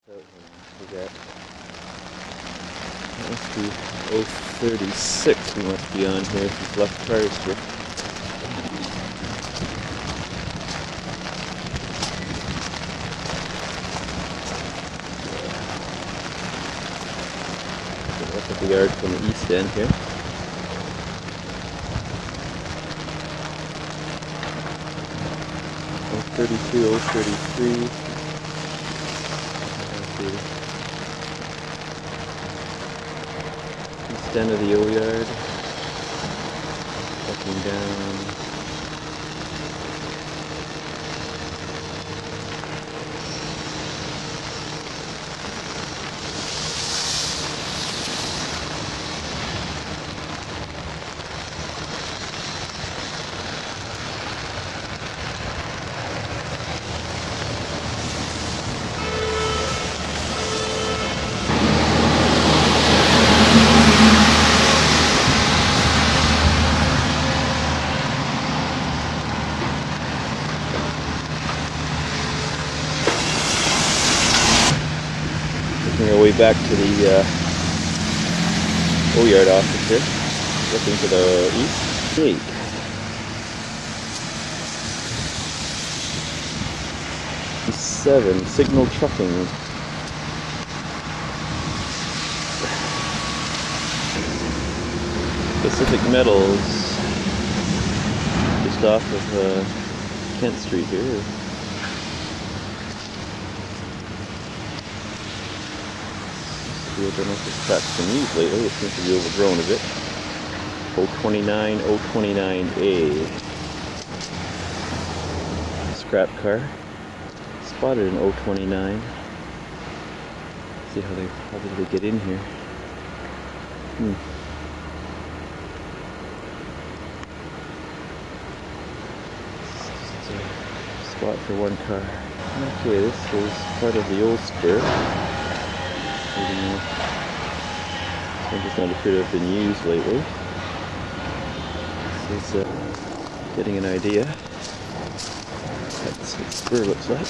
We got, that must be O36 we must be on here. These left cars here. Look at the yard from the east end here. O32, O33. East end of the O yard. Looking down. Making our way back to the O-yard office here, looking to the east. Gate. O47 Signal Trucking. Pacific Metals, just off of Kent Street here. I don't know if this track's been used lately. It seems to be overgrown a bit. O29, O29A. Scrap car. Spotted an O29. See how did they get in here? Just a spot for one car. Okay, this is part of the old spur. It does not appear to have been used lately. This is getting an idea. That's what the spur looks like.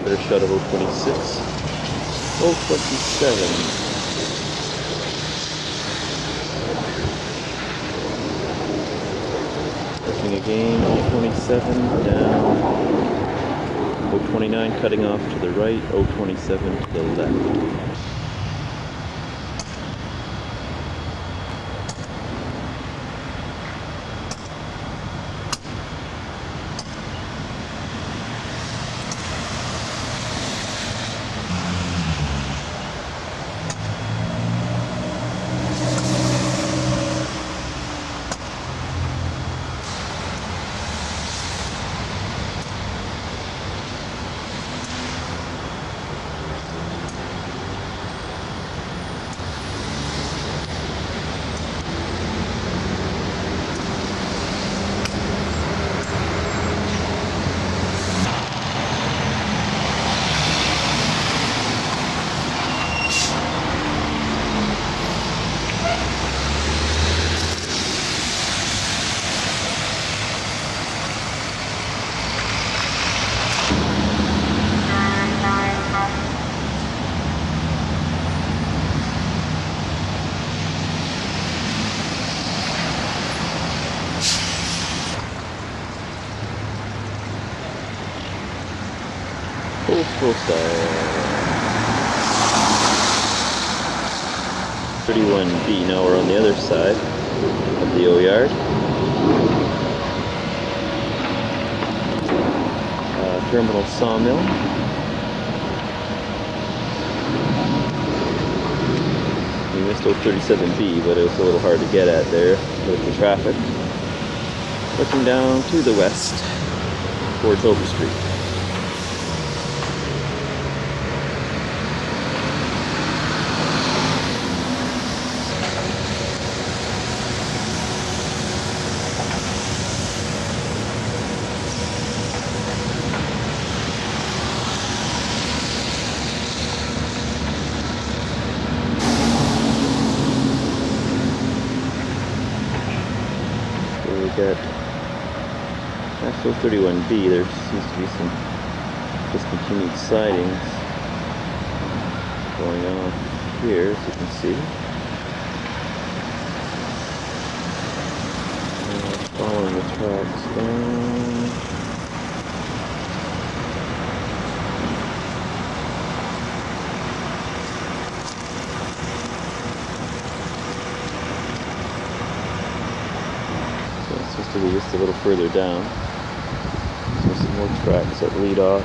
Better shot of O26. O27. Looking again, O27 down. O29 cutting off to the right, O27 to the left. Full style. 31B. Now we're on the other side of the O yard. Terminal sawmill. We missed O37B, but it was a little hard to get at there with the traffic. Looking down to the west towards Over Street. Got So 31B, there seems to be some discontinued sidings going on here, as you can see. Following the tracks down. So it's supposed to be just a little further down. So some more tracks that lead off.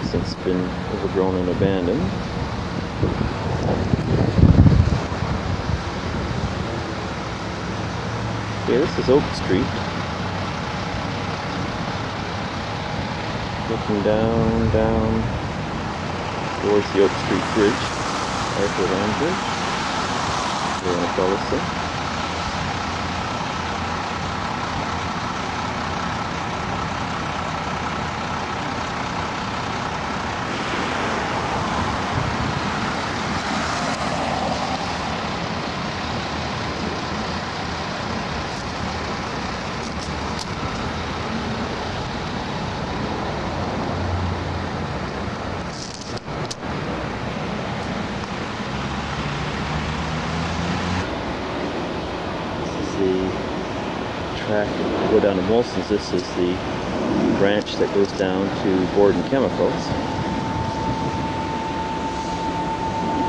Since been overgrown and abandoned. Okay, this is Oak Street. Looking down towards the Oak Street Bridge, Arbutus Branch. If you want to follow us. Track to go down to Molson's. This is the branch that goes down to Borden Chemicals.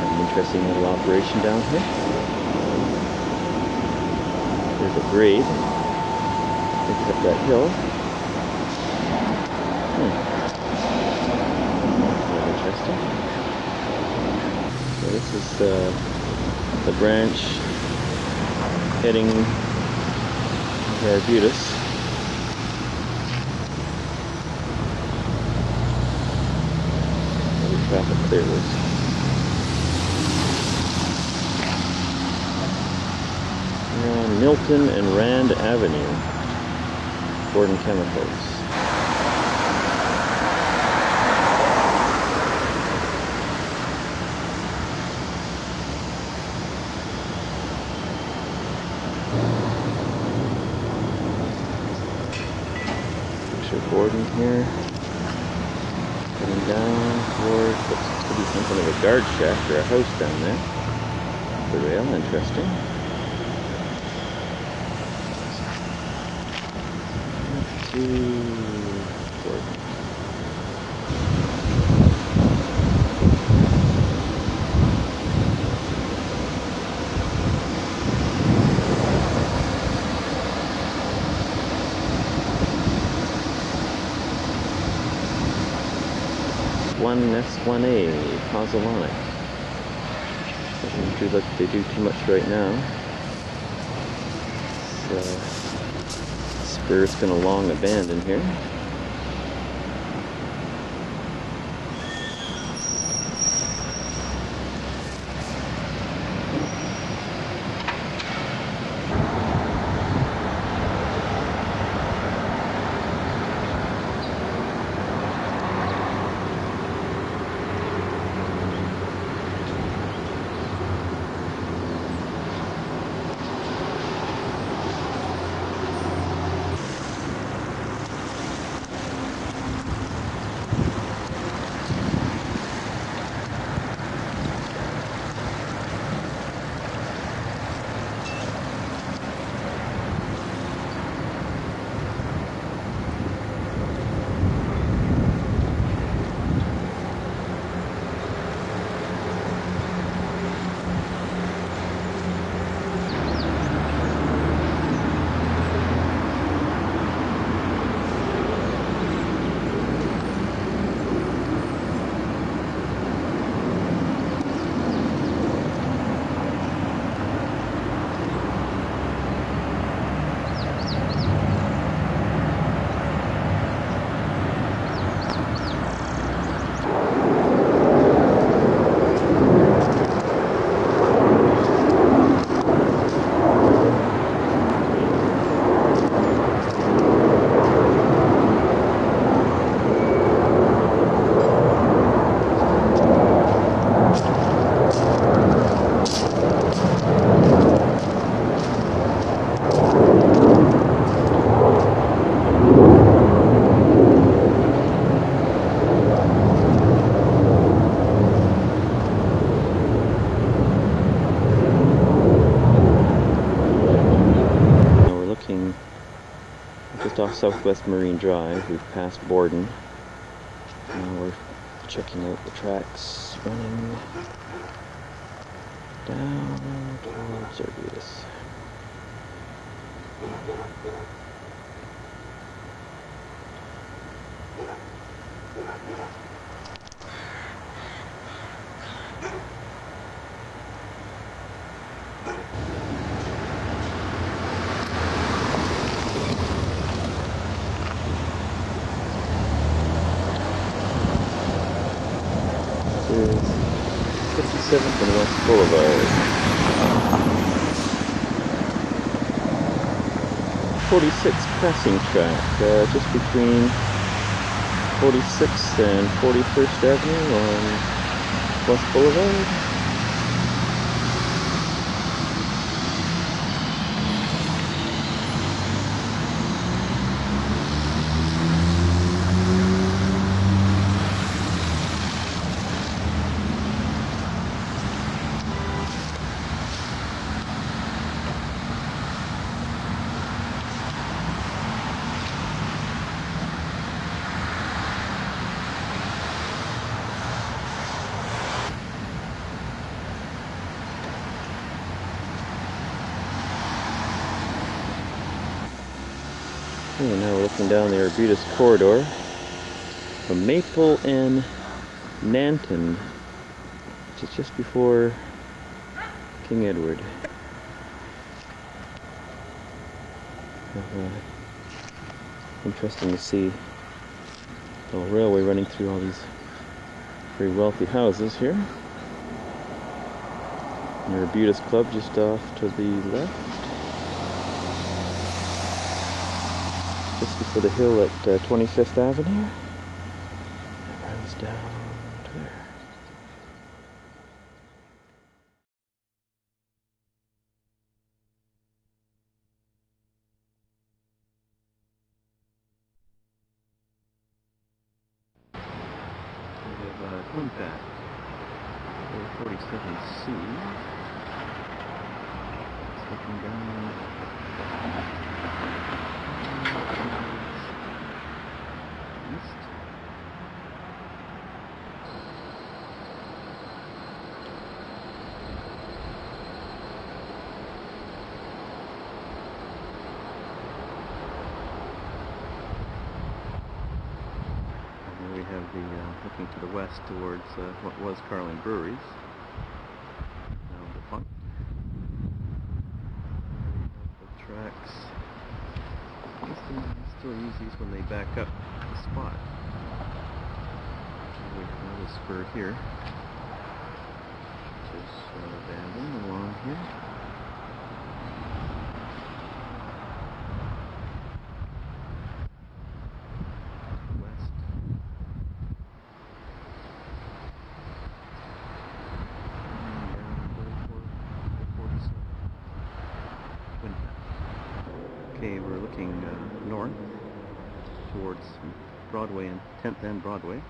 An interesting little operation down here. There's a grade. Takes up that hill. Interesting. So this is the branch heading Arbutus. Another traffic clearance. On Milton and Rand Avenue, Borden Chemicals. Borden here, coming down towards what seems to be some kind of a guard shack or a house down there. The rail, interesting. To Borden. S1A, Pozzolanic. Doesn't look like they do too much right now. Spur's been a long abandon here. Southwest Marine Drive. We've passed Borden. Now we're checking out the tracks running down towards Arbutus. This is 57th and West Boulevard. 46 passing track, just between 46th and 41st Avenue on West Boulevard. And now we're looking down the Arbutus corridor from Maple and Nanton, which is just before King Edward. Interesting to see the railway running through all these very wealthy houses here. The Arbutus Club just off to the left. Just before the hill at 25th Avenue. It runs down to there. We have Twin Pak, O47C. It's looking down. We have the looking to the west towards what was Carlin Breweries. Now defunct. The tracks. Still use these when they back up the spot. We have another spur here, which is abandoned along here. West. Twin Pak. Okay, we're looking north towards Broadway and 10th and Broadway.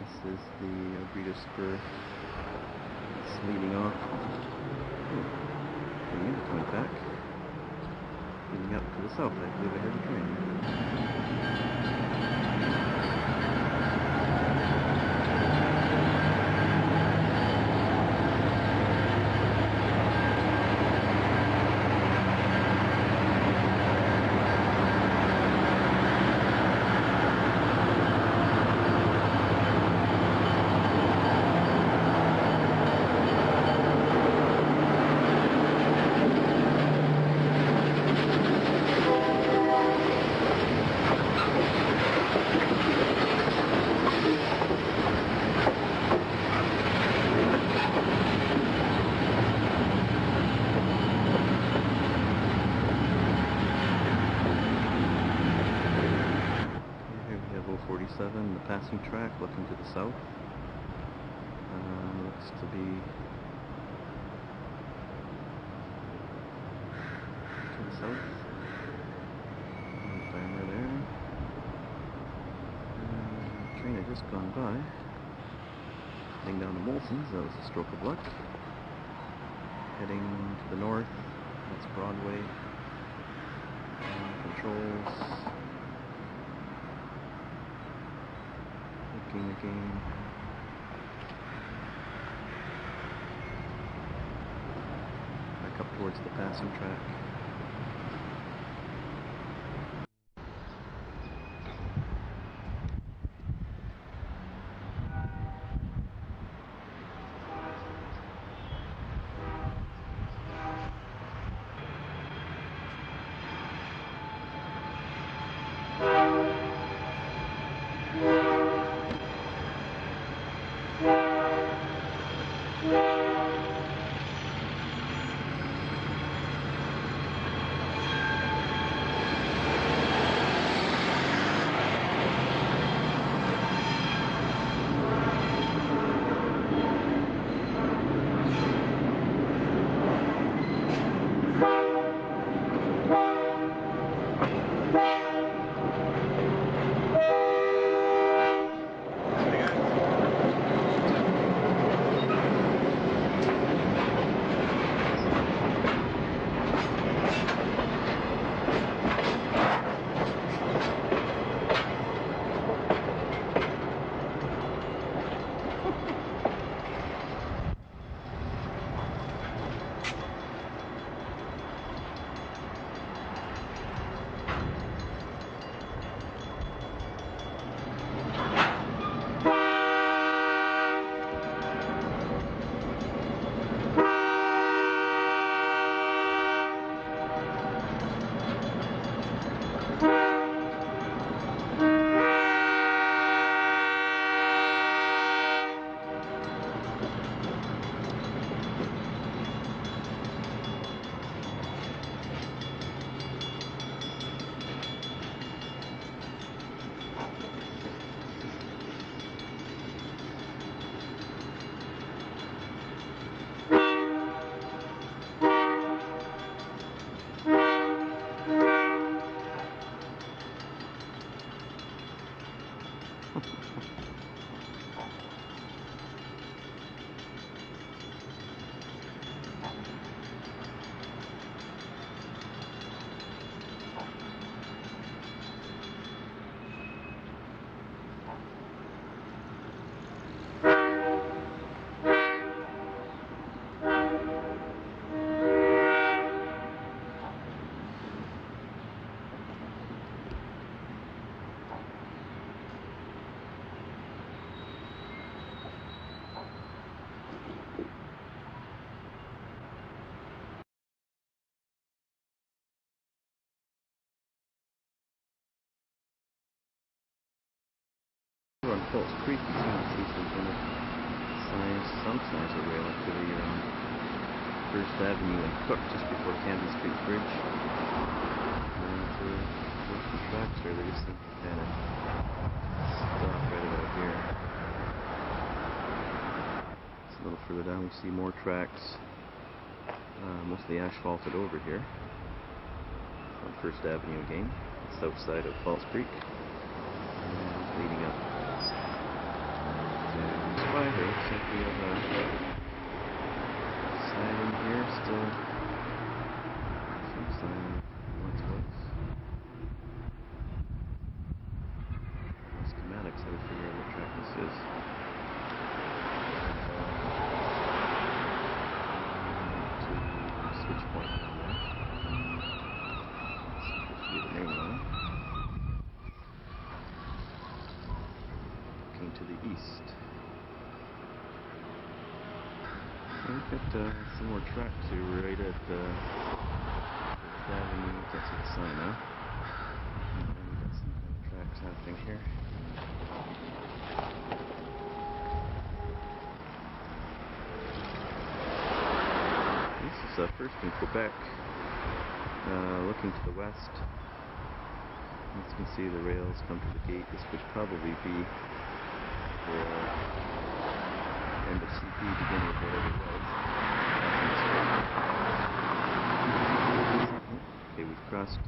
This is the Arbutus spur. It's leading off, coming into Twin Pak, leading up to the south. I believe I heard a train. O47, the passing track looking to the south. Looks to be to the south. Timer there. Train had just gone by. Heading down to Molson's, that was a stroke of luck. Heading to the north, that's Broadway. Controls. Looking again. Back up towards the passing track. On False Creek, you can see some signs of rail activity around First Avenue and Cook, just before Kent Street Bridge. And there's some tracks there, they just seem to kind of stop right about here. It's a little further down, we see more tracks, mostly asphalted over here. On First Avenue again, south side of False Creek, and leading up. By here, looks like we have a sign in here, still some sign once was. Schematics, how to figure out what track this is. To switch point down there. This should be the main line. Looking to the east. We've got some more tracks here right at Fifth Avenue. That's what the sign now. And then we've got some kind of tracks happening here. This is first in Quebec, looking to the west. As you can see, the rails come to the gate. This would probably be the end of CP, beginning of whatever it was. Okay, we've crossed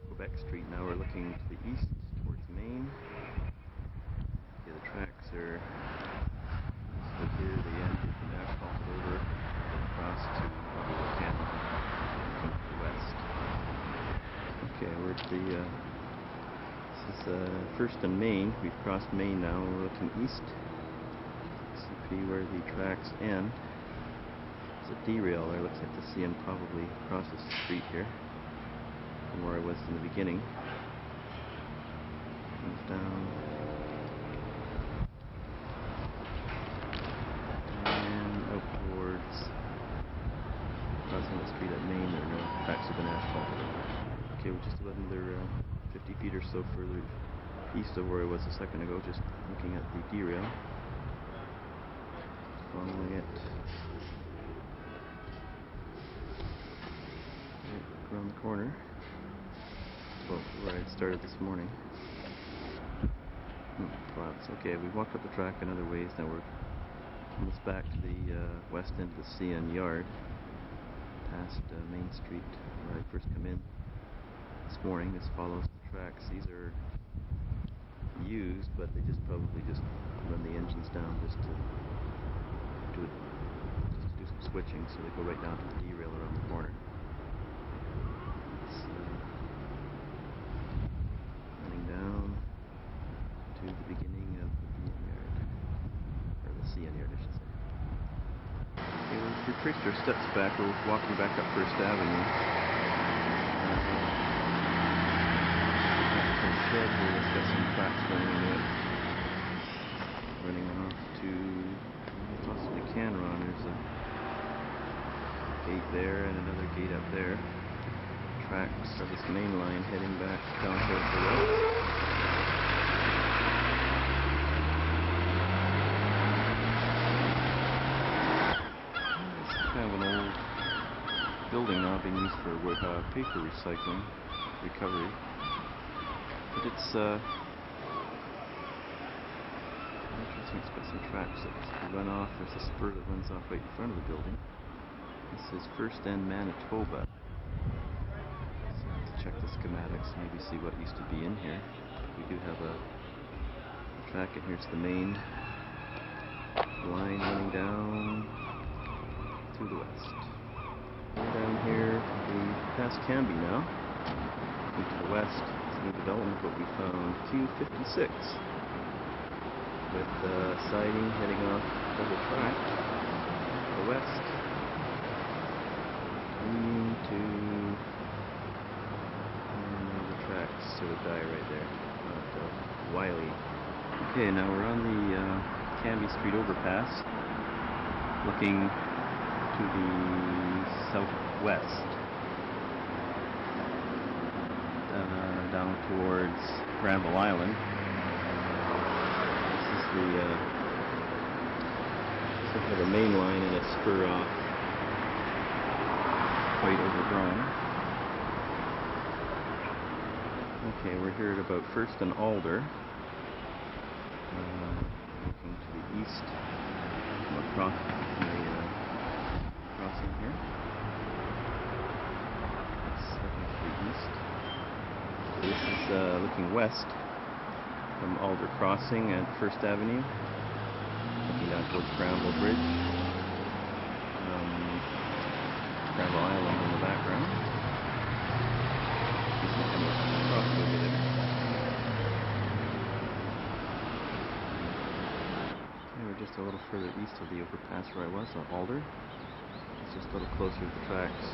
Quebec Street. Now we're looking to the east towards Maine. Okay, the tracks are still here. They end with an asphalted over, then across to probably Canada, looking to the west. First and Main. We've crossed Main now. We're looking east. See where the tracks end. There's a derail there. Looks like the CN probably crosses the street here from where I was in the beginning. Comes down. And out towards crossing the street at Main. There no tracks have been asphalted over. Okay, we're just about another 50 feet or so further east of where I was a second ago, just looking at the derail. Following it right around the corner. Well, where I started this morning. Flats. Okay, we walked up the track in other ways. Now we're almost back to the west end of the CN yard, past Main Street where I first come in this morning. This follows the tracks. These are used, but they probably just run the engines down just to do some switching, so they go right down to the derail around the corner. It's running down to the beginning of the BN yard, or the CN yard, I should say. Okay, we've retraced our steps back. We're walking back up First Avenue. Shed here that's got some tracks running into it. Running off to possibly Canron. There's a gate there and another gate up there. Tracks of this main line heading back down towards the west. This is kind of an old building now being used for paper recycling, recovery. But it's interesting. It's got some tracks that run off. There's a spur that runs off right in front of the building. This is First End Manitoba. So I have to check the schematics, maybe see what used to be in here. We do have a track in here. It's the main line running down to the west. Down here, we pass Canby now. Looking to the west. New development, but we found Q56 with siding heading off double track to the west into the tracks sort of die right there. Wiley. Okay, now we're on the Canby Street overpass, looking to the southwest. Down towards Granville Island. This is the main line, and it's spur off, quite overgrown. Okay, we're here at about First and Alder, looking to the east, across the crossing here. It's looking to the east. This is looking west from Alder Crossing at First Avenue, looking down towards Granville Bridge, Granville Island in the background. He's looking across over there. Okay, we're just a little further east of the overpass where I was on Alder. It's just a little closer to the tracks.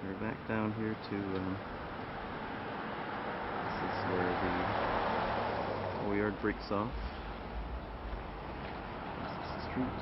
We're back down here to, this is where the whole yard breaks off. This is the street.